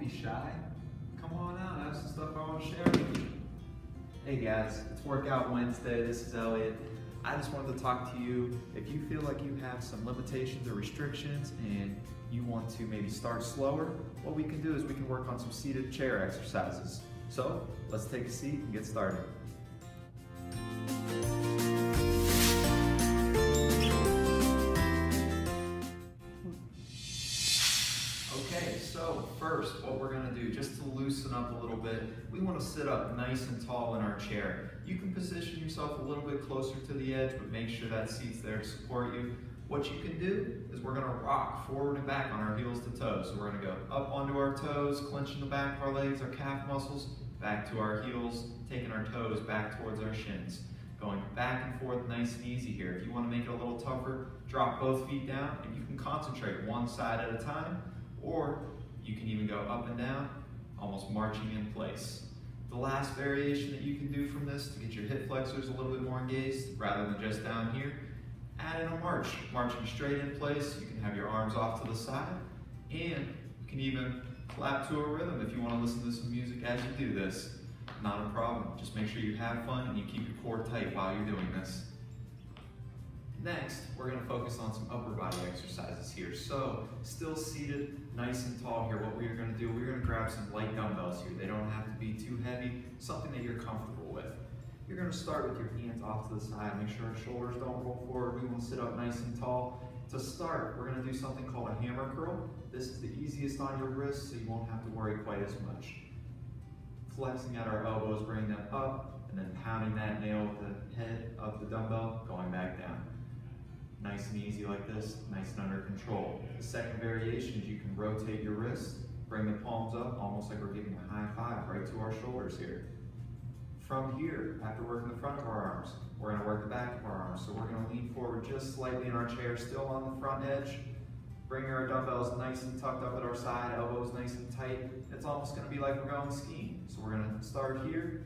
be shy. Come on out, I have some stuff I want to share with you. Hey guys, it's Workout Wednesday. This is Elliott. I just wanted to talk to you. If you feel like you have some limitations or restrictions and you want to maybe start slower, what we can do is we can work on some seated chair exercises. So let's take a seat and get started. Okay, so first what we're going to do, just to loosen up a little bit, we want to sit up nice and tall in our chair. You can position yourself a little bit closer to the edge, but make sure that seat's there to support you. What you can do is we're going to rock forward and back on our heels to toes. So we're going to go up onto our toes, clenching the back of our legs, our calf muscles, back to our heels, taking our toes back towards our shins. Going back and forth nice and easy here. If you want to make it a little tougher, drop both feet down and you can concentrate one side at a time, or you can even go up and down, almost marching in place. The last variation that you can do from this to get your hip flexors a little bit more engaged, rather than just down here, add in a march. Marching straight in place, you can have your arms off to the side, and you can even clap to a rhythm if you want to listen to some music as you do this. Not a problem. Just make sure you have fun and you keep your core tight while you're doing this. Next, we're going to focus on some upper body exercises here. So, still seated, nice and tall here. What we're going to do, we're going to grab some light dumbbells here. They don't have to be too heavy, something that you're comfortable with. You're going to start with your hands off to the side. Make sure our shoulders don't roll forward. We want to sit up nice and tall. To start, we're going to do something called a hammer curl. This is the easiest on your wrists, so you won't have to worry quite as much. Flexing at our elbows, bringing them up, and then pounding that nail with the head of the dumbbell, going back down. Nice and easy like this, nice and under control. The second variation is you can rotate your wrists, bring the palms up, almost like we're giving a high five right to our shoulders here. From here, after working the front of our arms, we're going to work the back of our arms. So we're going to lean forward just slightly in our chair, still on the front edge. Bring our dumbbells nice and tucked up at our side, elbows nice and tight. It's almost going to be like we're going skiing. So we're going to start here,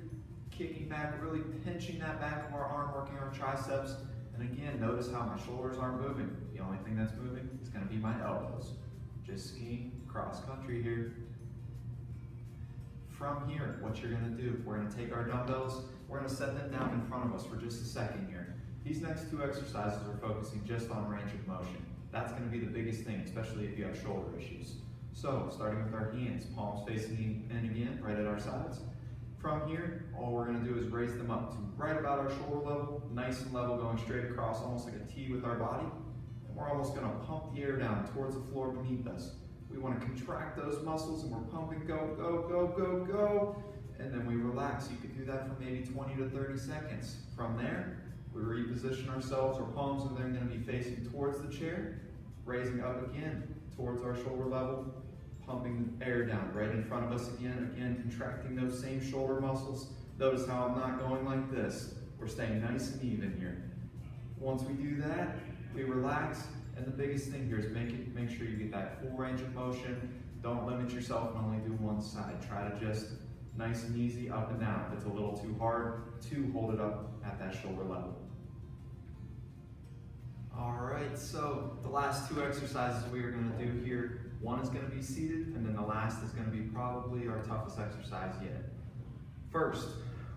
kicking back, really pinching that back of our arm, working our triceps. And again, notice how my shoulders aren't moving. The only thing that's moving is going to be my elbows. Just skiing cross country here. From here, what you're going to do, we're going to take our dumbbells, we're going to set them down in front of us for just a second here. These next two exercises are focusing just on range of motion. That's going to be the biggest thing, especially if you have shoulder issues. So, starting with our hands, palms facing in again, right at our sides. From here, all we're going to do is raise them up to right about our shoulder level, nice and level, going straight across, almost like a T with our body. And we're almost going to pump the air down towards the floor beneath us. We want to contract those muscles and we're pumping, go, go, go, go, go. And then we relax. You could do that for maybe 20 to 30 seconds. From there, we reposition ourselves. Our palms are then going to be facing towards the chair, raising up again towards our shoulder level, pumping the air down right in front of us again, contracting those same shoulder muscles. Notice how I'm not going like this. We're staying nice and even here. Once we do that, we relax, and the biggest thing here is make sure you get that full range of motion. Don't limit yourself and only do one side. Try to just nice and easy up and down. If it's a little too hard, to hold it up at that shoulder level. All right, so the last two exercises we are going to do here, one is going to be seated, and then the last is going to be probably our toughest exercise yet. First,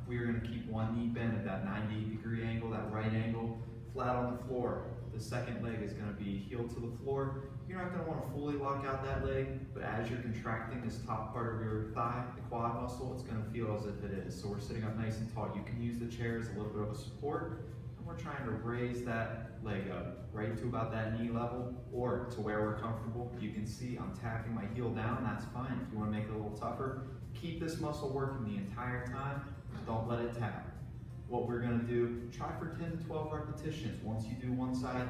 we are going to keep one knee bent at that 90-degree angle, that right angle, flat on the floor. The second leg is going to be heel to the floor. You're not going to want to fully lock out that leg, but as you're contracting this top part of your thigh, the quad muscle, it's going to feel as if it is. So we're sitting up nice and tall. You can use the chair as a little bit of a support. We're trying to raise that leg up right to about that knee level or to where we're comfortable. You can see I'm tapping my heel down, that's fine. If you want to make it a little tougher, keep this muscle working the entire time. Don't let it tap. What we're going to do, try for 10 to 12 repetitions. Once you do one side,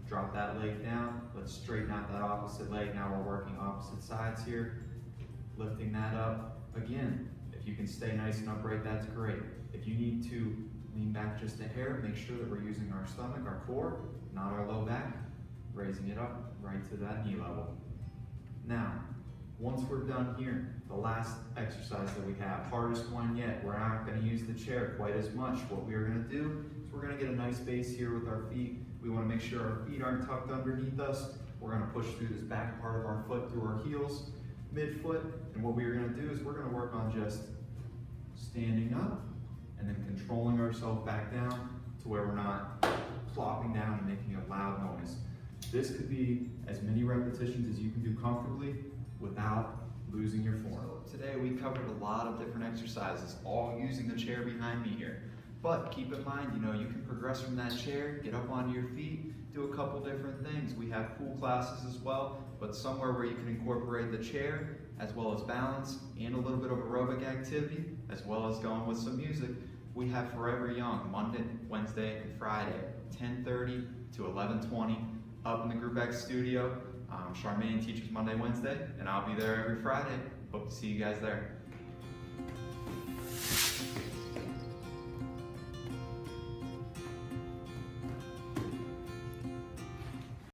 drop that leg down. Let's straighten out that opposite leg. Now we're working opposite sides here. Lifting that up. Again, if you can stay nice and upright, that's great. If you need to lean back just a hair, make sure that we're using our stomach, our core, not our low back, raising it up right to that knee level. Now, once we're done here, the last exercise that we have, hardest one yet, we're not going to use the chair quite as much. What we are going to do is we're going to get a nice base here with our feet. We want to make sure our feet aren't tucked underneath us. We're going to push through this back part of our foot through our heels. midfoot. And what we're gonna do is we're gonna work on just standing up and then controlling ourselves back down to where we're not plopping down and making a loud noise. This could be as many repetitions as you can do comfortably without losing your form. So today we covered a lot of different exercises, all using the chair behind me here. But keep in mind, you can progress from that chair, get up onto your feet, do a couple different things. We have pool classes as well, but somewhere where you can incorporate the chair as well as balance and a little bit of aerobic activity, as well as going with some music. We have Forever Young, Monday, Wednesday, and Friday, 10:30 to 11:20, up in the Group X studio. Charmaine teaches Monday, Wednesday, and I'll be there every Friday. Hope to see you guys there.